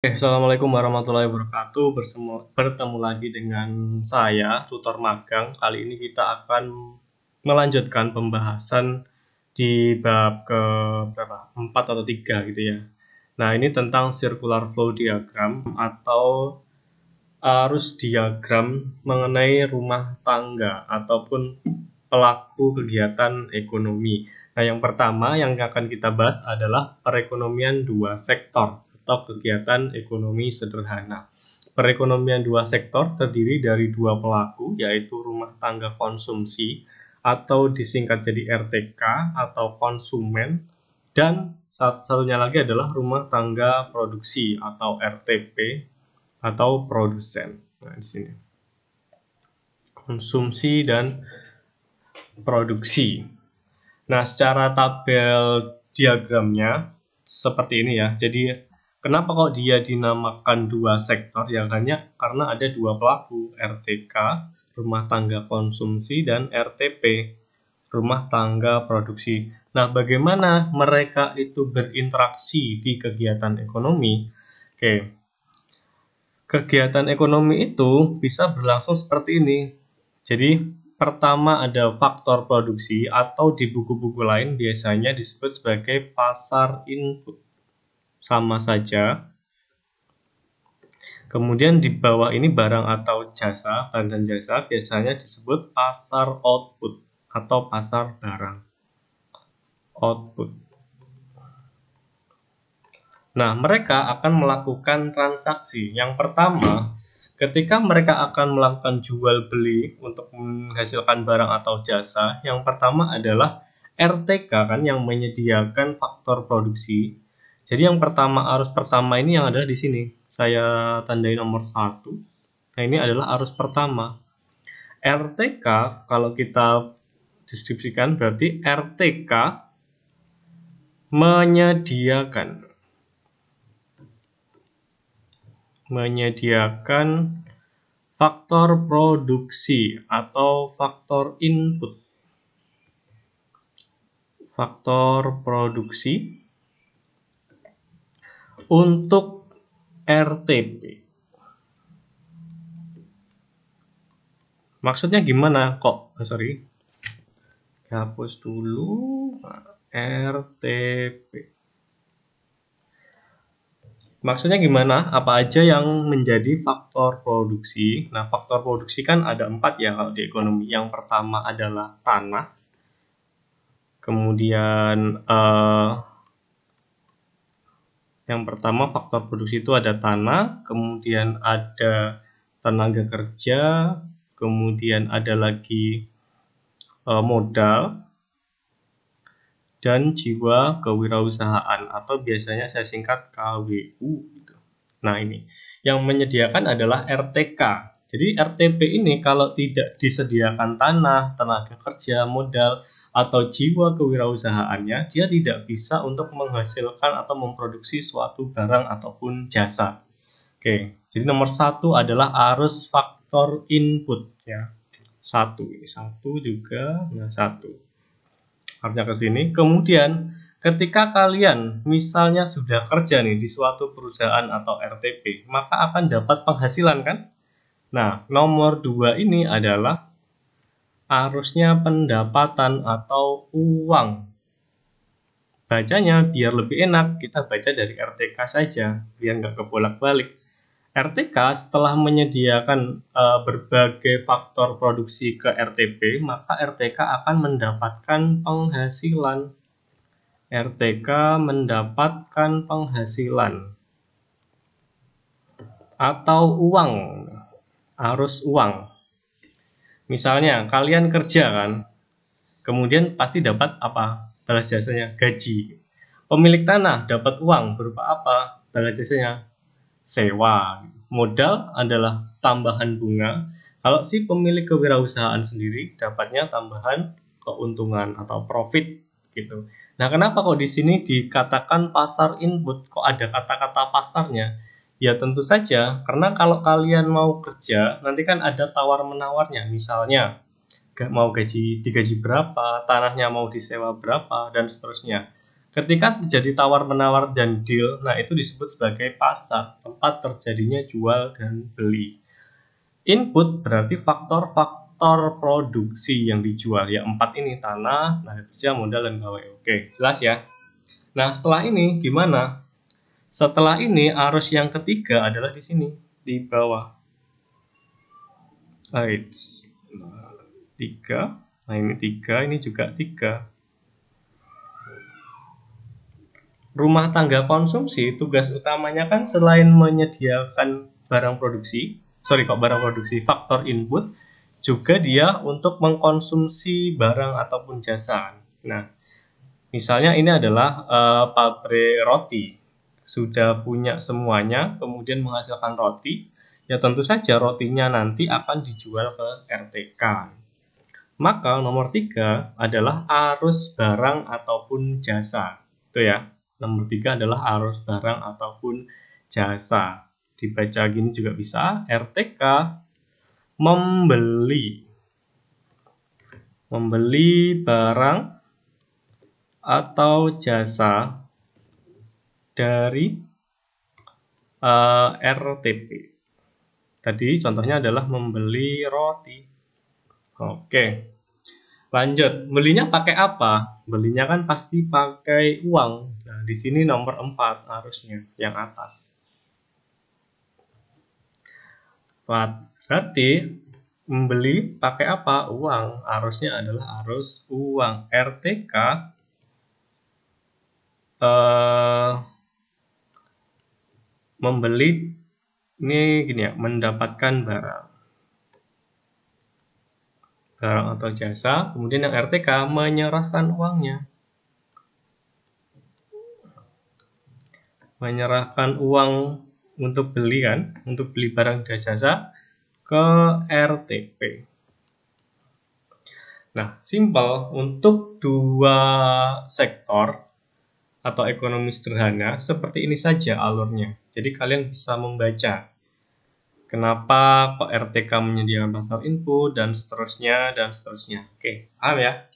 Assalamualaikum warahmatullahi wabarakatuh. Bertemu lagi dengan saya, tutor magang. Kali ini kita akan melanjutkan pembahasan di bab ke berapa? 4 atau 3 gitu ya. Nah, ini tentang circular flow diagram atau arus diagram mengenai rumah tangga ataupun pelaku kegiatan ekonomi. Nah, yang pertama yang akan kita bahas adalah perekonomian dua sektor atau kegiatan ekonomi sederhana. Perekonomian dua sektor terdiri dari dua pelaku, yaitu rumah tangga konsumsi atau disingkat jadi RTK atau konsumen, dan satu-satunya lagi adalah rumah tangga produksi atau RTP atau produsen. Nah, di sini konsumsi dan produksi. Nah, secara tabel diagramnya seperti ini ya. Jadi, kenapa kok dia dinamakan dua sektor? Ya hanya karena ada dua pelaku, RTK, rumah tangga konsumsi, dan RTP, rumah tangga produksi. Nah, bagaimana mereka itu berinteraksi di kegiatan ekonomi? Oke, kegiatan ekonomi itu bisa berlangsung seperti ini. Jadi, pertama ada faktor produksi atau di buku-buku lain biasanya disebut sebagai pasar input. Sama saja. Kemudian di bawah ini barang atau jasa, barang dan jasa biasanya disebut pasar output atau pasar barang. Output. Nah, mereka akan melakukan transaksi. Yang pertama, ketika mereka akan melakukan jual beli untuk menghasilkan barang atau jasa, yang pertama adalah RTK kan yang menyediakan faktor produksi. Jadi yang pertama, arus pertama ini yang ada di sini. Saya tandai nomor 1. Nah, ini adalah arus pertama. RTK kalau kita deskripsikan berarti RTK menyediakan faktor produksi atau faktor input. Faktor produksi untuk RTP. Maksudnya gimana kok? Hapus dulu RTP. Maksudnya gimana? Apa aja yang menjadi faktor produksi? Nah, faktor produksi kan ada 4 ya kalau di ekonomi. Yang pertama adalah tanah. Kemudian yang pertama faktor produksi itu ada tanah, kemudian ada tenaga kerja, kemudian ada lagi modal, dan jiwa kewirausahaan atau biasanya saya singkat KWU gitu. Nah, ini yang menyediakan adalah RTK. Jadi RTP ini kalau tidak disediakan tanah, tenaga kerja, modal, atau jiwa kewirausahaannya, dia tidak bisa untuk menghasilkan atau memproduksi suatu barang ataupun jasa. Oke, jadi nomor 1 adalah arus faktor input ya. 1 ini 1 juga, nah 1. Artinya ke sini. Kemudian ketika kalian misalnya sudah kerja nih di suatu perusahaan atau RTP, maka akan dapat penghasilan kan? Nah, nomor 2 ini adalah arusnya pendapatan atau uang. Bacanya biar lebih enak, kita baca dari RTK saja, biar nggak kebolak-balik. RTK setelah menyediakan berbagai faktor produksi ke RTP, maka RTK akan mendapatkan penghasilan. RTK mendapatkan penghasilan atau uang, arus uang. Misalnya kalian kerja kan, kemudian pasti dapat apa? Balas jasanya gaji. Pemilik tanah dapat uang berupa apa? Balas jasanya sewa. Modal adalah tambahan bunga. Kalau si pemilik kewirausahaan sendiri dapatnya tambahan keuntungan atau profit gitu. Nah, kenapa kok di sini dikatakan pasar input? Kok ada kata-kata pasarnya? Ya tentu saja, karena kalau kalian mau kerja, nanti kan ada tawar-menawarnya. Misalnya, mau digaji berapa, tanahnya mau disewa berapa, dan seterusnya. Ketika terjadi tawar-menawar dan deal, nah itu disebut sebagai pasar, tempat terjadinya jual dan beli. Input berarti faktor-faktor produksi yang dijual, ya 4 ini: tanah, tenaga kerja, modal, dan gawe. Oke, jelas ya. Nah, setelah ini gimana? Setelah ini arus yang ketiga adalah di sini, di bawah. Right. 3. Nah, ini 3, ini juga 3. Rumah tangga konsumsi, tugas utamanya kan selain menyediakan barang produksi, faktor input, juga dia untuk mengkonsumsi barang ataupun jasa. Nah, misalnya ini adalah pabrik roti, sudah punya semuanya, kemudian menghasilkan roti, ya tentu saja rotinya nanti akan dijual ke RTK. Maka nomor 3 adalah arus barang ataupun jasa. Itu ya. Nomor 3 adalah arus barang ataupun jasa. Dibaca gini juga bisa. RTK membeli barang atau jasa dari RTP. Tadi contohnya adalah membeli roti. Oke. Lanjut, belinya pakai apa? Belinya kan pasti pakai uang. Nah, di sini nomor 4 harusnya, yang atas. Berarti membeli pakai apa? Uang. Arusnya adalah arus uang. RTK membeli, ini gini ya, mendapatkan barang atau jasa, kemudian yang RTK menyerahkan uangnya. Menyerahkan uang untuk beli kan, untuk beli barang dan jasa ke RTP. Nah, simpel untuk dua sektor atau ekonomi sederhana seperti ini saja alurnya. Jadi kalian bisa membaca kenapa kok RTK menyediakan pasar input dan seterusnya dan seterusnya. Oke, paham ya?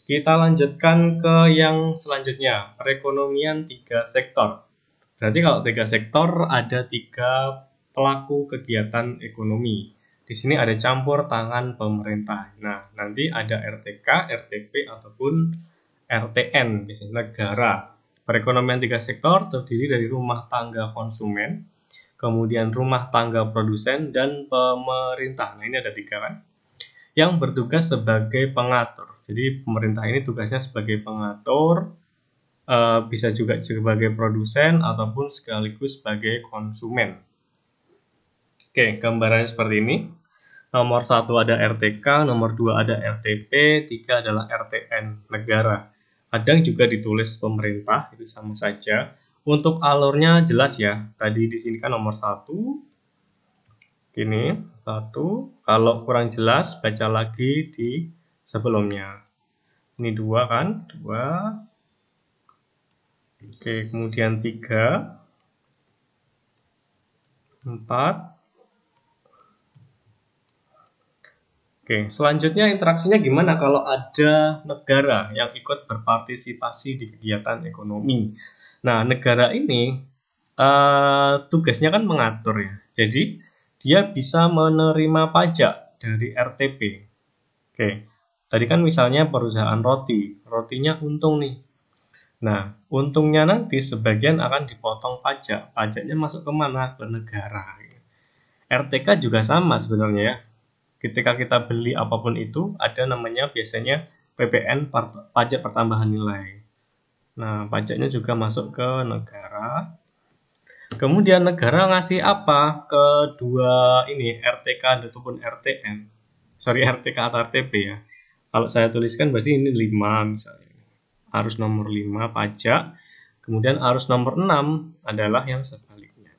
Kita lanjutkan ke yang selanjutnya, perekonomian 3 sektor. Berarti kalau 3 sektor ada 3 pelaku kegiatan ekonomi. Di sini ada campur tangan pemerintah. Nah, nanti ada RTK, RTP ataupun RTN, biasanya negara. Perekonomian 3 sektor terdiri dari rumah tangga konsumen, kemudian rumah tangga produsen, dan pemerintah. Nah, ini ada 3 kan, yang bertugas sebagai pengatur. Jadi pemerintah ini tugasnya sebagai pengatur, bisa juga sebagai produsen ataupun sekaligus sebagai konsumen. Oke, gambarannya seperti ini. Nomor 1 ada RTK, nomor 2 ada RTP, 3 adalah RTN, negara. Kadang juga ditulis pemerintah, itu sama saja. Untuk alurnya jelas ya. Tadi di sini kan nomor 1. Gini, 1. Kalau kurang jelas, baca lagi di sebelumnya. Ini 2 kan, 2. Oke, kemudian 3. 4. Oke, selanjutnya interaksinya gimana kalau ada negara yang ikut berpartisipasi di kegiatan ekonomi. Nah, negara ini tugasnya kan mengatur ya. Jadi, dia bisa menerima pajak dari RTP. Oke, tadi kan misalnya perusahaan roti. Rotinya untung nih. Nah, untungnya nanti sebagian akan dipotong pajak. Pajaknya masuk ke mana? Ke negara. RTK juga sama sebenarnya ya. Ketika kita beli apapun itu, ada namanya biasanya PPN, pajak pertambahan nilai. Nah, pajaknya juga masuk ke negara. Kemudian negara ngasih apa ke dua ini, RTK ataupun RTN. Sorry, RTK atau RTP ya. Kalau saya tuliskan berarti ini 5 misalnya. Arus nomor 5 pajak. Kemudian arus nomor 6 adalah yang sebaliknya.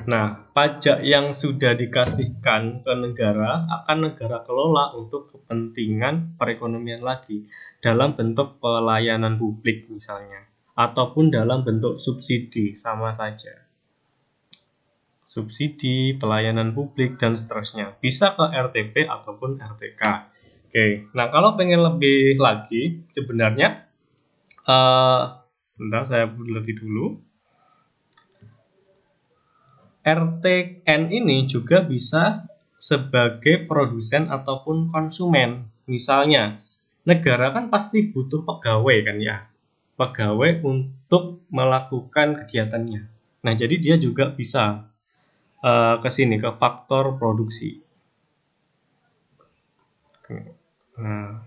Nah, pajak yang sudah dikasihkan ke negara akan negara kelola untuk kepentingan perekonomian lagi dalam bentuk pelayanan publik misalnya, ataupun dalam bentuk subsidi, sama saja. Subsidi, pelayanan publik, dan seterusnya. Bisa ke RTP ataupun RTK. Oke, nah kalau pengen lebih lagi, sebenarnya Sebentar saya lebih dulu. RTN ini juga bisa sebagai produsen ataupun konsumen. Misalnya, negara kan pasti butuh pegawai kan ya. Pegawai untuk melakukan kegiatannya. Nah, jadi dia juga bisa ke sini, ke faktor produksi. Nah,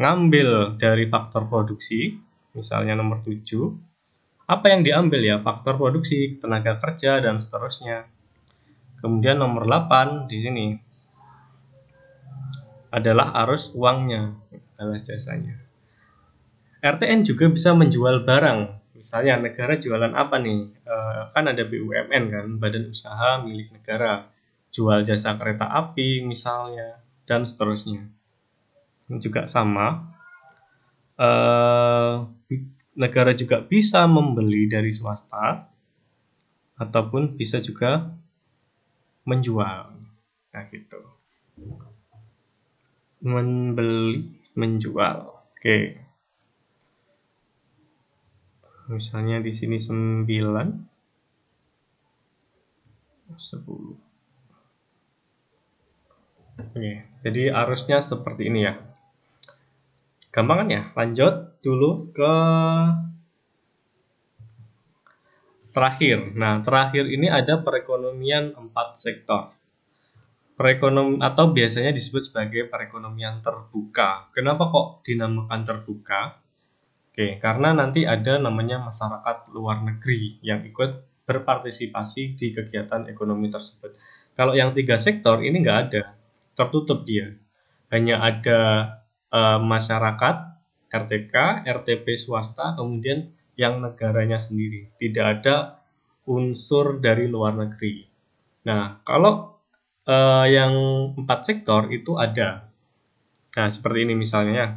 ngambil dari faktor produksi, misalnya nomor 7, apa yang diambil ya? Faktor produksi, tenaga kerja, dan seterusnya. Kemudian nomor 8 di sini adalah arus uangnya, balas jasanya. RTN juga bisa menjual barang. Misalnya negara jualan apa nih? Kan ada BUMN kan, Badan Usaha Milik Negara. Jual jasa kereta api misalnya, dan seterusnya. Ini juga sama. Negara juga bisa membeli dari swasta, ataupun bisa juga menjual. Nah gitu. Membeli, menjual. Oke. Misalnya di sini 9, 10. Oke, jadi arusnya seperti ini ya. Gampang kan ya? Lanjut dulu ke terakhir. Nah, terakhir ini ada perekonomian 4 sektor. Atau biasanya disebut sebagai perekonomian terbuka. Kenapa kok dinamakan terbuka? Oke, karena nanti ada namanya masyarakat luar negeri yang ikut berpartisipasi di kegiatan ekonomi tersebut. Kalau yang 3 sektor ini nggak ada, tertutup dia. Hanya ada masyarakat, RTK, RTP swasta, kemudian yang negaranya sendiri. Tidak ada unsur dari luar negeri. Nah, kalau yang 4 sektor itu ada. Nah, seperti ini misalnya ya.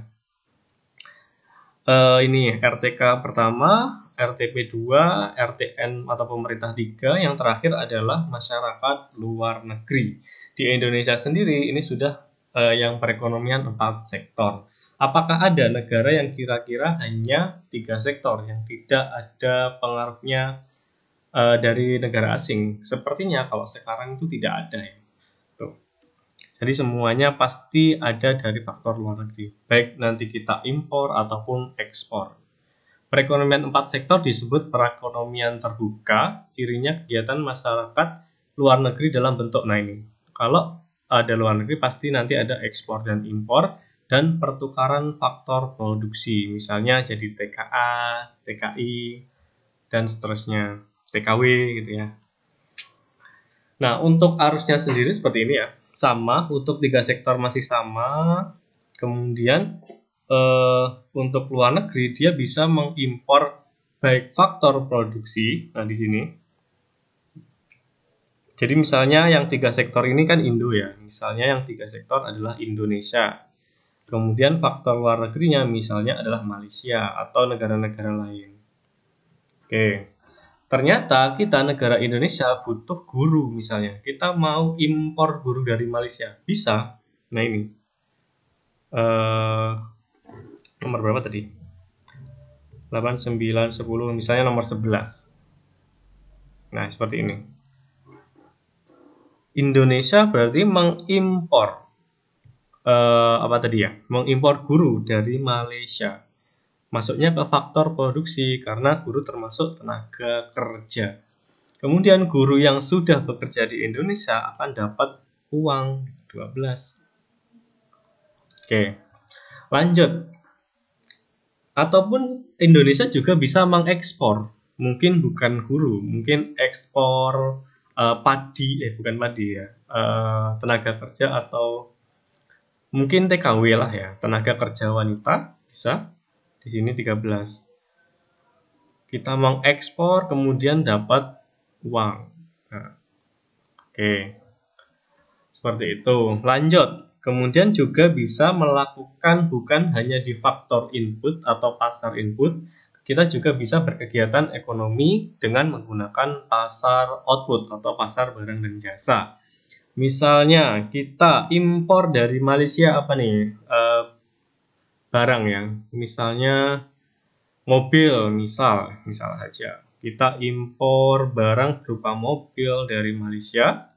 Ini RTK pertama, RTP 2, RTN atau pemerintah 3, yang terakhir adalah masyarakat luar negeri. Di Indonesia sendiri ini sudah yang perekonomian 4 sektor. Apakah ada negara yang kira-kira hanya 3 sektor yang tidak ada pengaruhnya dari negara asing? Sepertinya kalau sekarang itu tidak ada ya. Tuh. Jadi semuanya pasti ada dari faktor luar negeri, baik nanti kita impor ataupun ekspor. Perekonomian 4 sektor disebut perekonomian terbuka, cirinya kegiatan masyarakat luar negeri dalam bentuk, nah ini, kalau ada luar negeri pasti nanti ada ekspor dan impor, dan pertukaran faktor produksi, misalnya jadi TKA, TKI, dan seterusnya, TKW gitu ya. Nah, untuk arusnya sendiri seperti ini ya. Sama, untuk 3 sektor masih sama. Kemudian untuk luar negeri dia bisa mengimpor baik faktor produksi. Nah, di sini. Jadi misalnya yang 3 sektor ini kan Indo ya. Misalnya yang 3 sektor adalah Indonesia. Kemudian faktor luar negerinya misalnya adalah Malaysia atau negara-negara lain. Oke. Ternyata kita negara Indonesia butuh guru misalnya. Kita mau impor guru dari Malaysia. Bisa. Nah ini. Nomor berapa tadi? 8, 9, 10. Misalnya nomor 11. Nah seperti ini. Indonesia berarti mengimpor. Apa tadi ya? Mengimpor guru dari Malaysia. Masuknya ke faktor produksi karena guru termasuk tenaga kerja. Kemudian guru yang sudah bekerja di Indonesia akan dapat uang 12. Oke, lanjut. Ataupun Indonesia juga bisa mengekspor. Mungkin bukan guru, mungkin ekspor padi, bukan padi ya, tenaga kerja atau mungkin TKW lah ya, tenaga kerja wanita bisa. Di sini 13. Kita mengekspor kemudian dapat uang. Nah, oke. Seperti itu. Lanjut. Kemudian juga bisa melakukan bukan hanya di faktor input atau pasar input, kita juga bisa berkegiatan ekonomi dengan menggunakan pasar output atau pasar barang dan jasa. Misalnya kita impor dari Malaysia apa nih? Barang ya. Misalnya mobil, misal saja. Kita impor barang berupa mobil dari Malaysia,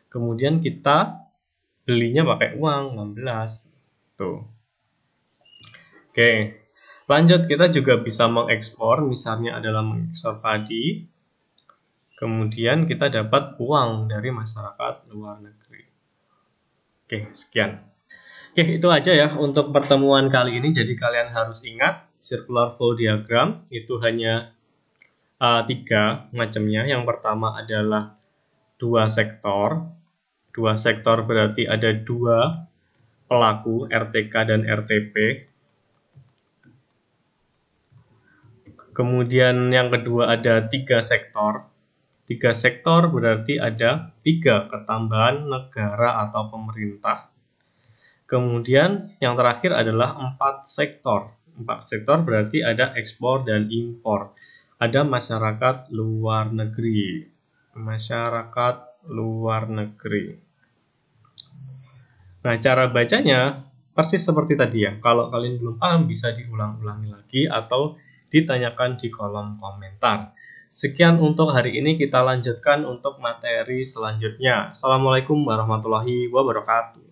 kemudian kita belinya pakai uang 16. Tuh. Oke. Lanjut, kita juga bisa mengekspor, misalnya adalah mengekspor padi. Kemudian kita dapat uang dari masyarakat luar negeri. Oke, sekian. Oke, itu aja ya untuk pertemuan kali ini. Jadi kalian harus ingat, circular flow diagram itu hanya 3 macamnya. Yang pertama adalah dua sektor. Dua sektor berarti ada dua pelaku, RTK dan RTP. Kemudian yang kedua ada 3 sektor. 3 sektor berarti ada 3 ketambahan negara atau pemerintah. Kemudian yang terakhir adalah 4 sektor. 4 sektor berarti ada ekspor dan impor. Ada masyarakat luar negeri. Masyarakat luar negeri. Nah, cara bacanya persis seperti tadi ya. Kalau kalian belum paham bisa diulang-ulangi lagi atau ditanyakan di kolom komentar. Sekian untuk hari ini, kita lanjutkan untuk materi selanjutnya. Assalamualaikum warahmatullahi wabarakatuh.